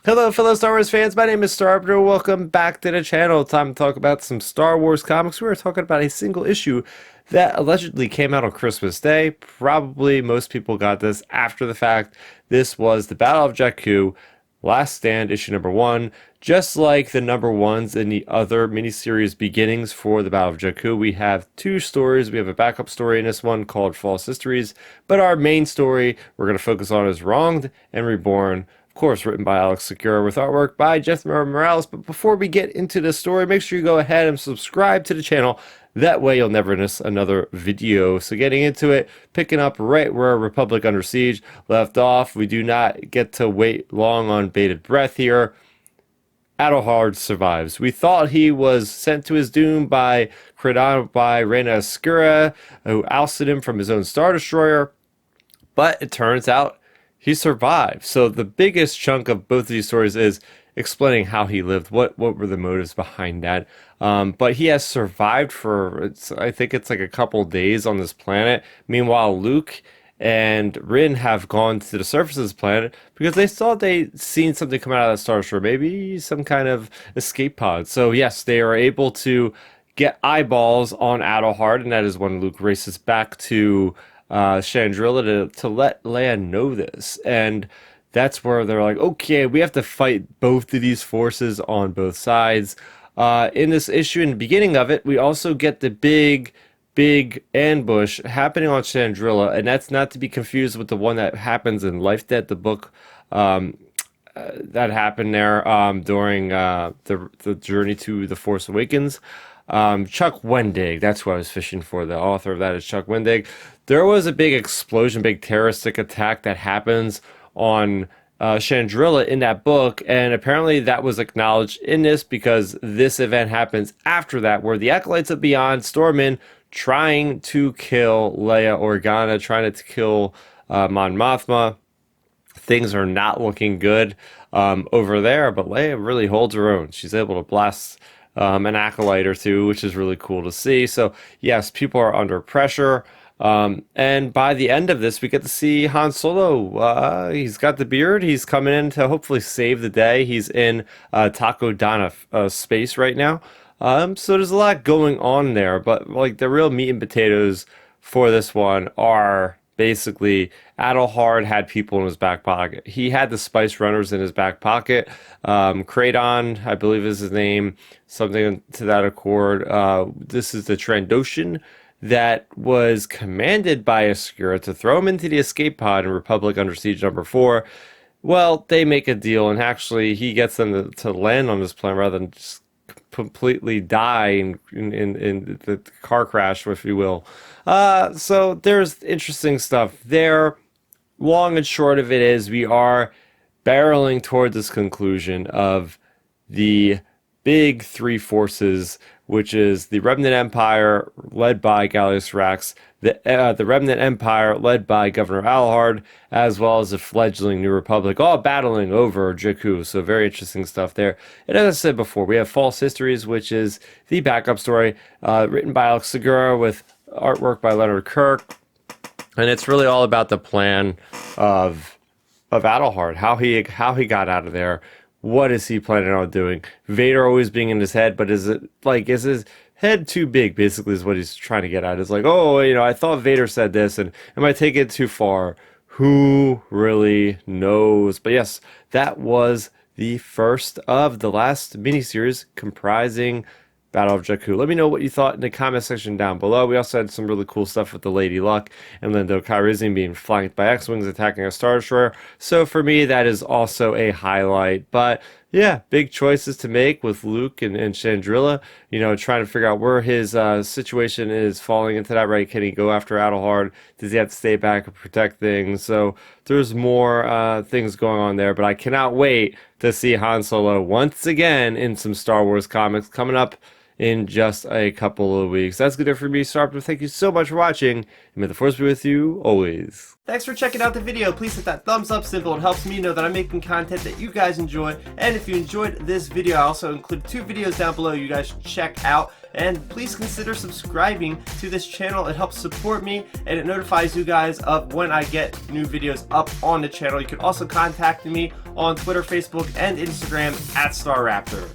Hello fellow Star Wars fans, my name is Starrapter. Welcome back to the channel. Time to talk about some Star Wars comics. We are talking about a single issue that allegedly came out on Christmas Day. Probably most people got this after the fact. This was the Battle of Jakku, Last Stand, issue number 1. Just like the number 1s in the other miniseries beginnings for the Battle of Jakku, we have two stories. We have a backup story in this one called False Histories, but our main story we're going to focus on is Wronged and Reborn. Of course, written by Alex Secura with artwork by Jeff Morales. But before we get into the story, make sure you go ahead and subscribe to the channel. That way you'll never miss another video. So getting into it, picking up right where Republic Under Siege left off. We do not get to wait long on bated breath here. Adelhard survives. We thought he was sent to his doom by Reyna Oskure, who ousted him from his own Star Destroyer. But it turns out he survived. So the biggest chunk of both of these stories is explaining how he lived, what were the motives behind that. But he has survived for, I think it's like a couple days on this planet. Meanwhile, Luke and Rin have gone to the surface of this planet because they thought they'd seen something come out of that Star Destroyer, maybe some kind of escape pod. So yes, they are able to get eyeballs on Adelhard, and that is when Luke races back to Chandrila to let Leia know this. And that's where they're like, okay, we have to fight both of these forces on both sides. In this issue, in the beginning of it, we also get the big ambush happening on Chandrila, and that's not to be confused with the one that happens in Life Debt, the book that happened there during the journey to the Force Awakens. Chuck Wendig, that's what I was fishing for. The author of that is Chuck Wendig. There was a big explosion, big terroristic attack that happens on Chandrila in that book, and apparently that was acknowledged in this because this event happens after that, where the Acolytes of Beyond storm in, trying to kill Leia Organa, trying to kill Mon Mothma. Things are not looking good over there, but Leia really holds her own. She's able to blast an acolyte or two, which is really cool to see. So yes, people are under pressure. And by the end of this, we get to see Han Solo. He's got the beard. He's coming in to hopefully save the day. He's in Takodana space right now. So there's a lot going on there, but like the real meat and potatoes for this one are basically Adelhard had people in his back pocket. He had the Spice Runners in his back pocket. Kraydon, I believe is his name, something to that accord. This is the Trandoshan that was commanded by Oskure to throw him into the escape pod in Republic Under Siege number 4. Well, they make a deal, and actually he gets them to land on this planet rather than just completely die in the car crash, if you will. So there's interesting stuff there. Long and short of it is we are barreling toward this conclusion of the big three forces, which is the Remnant Empire led by Gallius Rax, the Remnant Empire led by Governor Adelhard, as well as the fledgling New Republic, all battling over Jakku. So very interesting stuff there. And as I said before, we have False Histories, which is the backup story written by Alex Segura with artwork by Leonard Kirk. And it's really all about the plan of Adelhard, how he got out of there. What is he planning on doing? Vader always being in his head, but is his head too big, basically, is what he's trying to get at. It's like, oh, I thought Vader said this, and am I taking it too far? Who really knows? But yes, that was the first of the last miniseries comprising Battle of Jakku. Let me know what you thought in the comment section down below. We also had some really cool stuff with the Lady Luck and Lando Calrissian being flanked by X-Wings attacking a Star Destroyer. So for me, that is also a highlight. But yeah, big choices to make with Luke and Chandrila, trying to figure out where his situation is falling into that, right? Can he go after Adelhard? Does he have to stay back and protect things? So there's more things going on there, but I cannot wait to see Han Solo once again in some Star Wars comics coming up in just a couple of weeks. That's good for me, Starrapter. Thank you so much for watching, and may the Force be with you always. Thanks for checking out the video. Please hit that thumbs up symbol. It helps me know that I'm making content that you guys enjoy. And if you enjoyed this video, I also include 2 videos down below you guys should check out. And please consider subscribing to this channel. It helps support me and it notifies you guys of when I get new videos up on the channel. You can also contact me on Twitter, Facebook, and Instagram at Starrapter.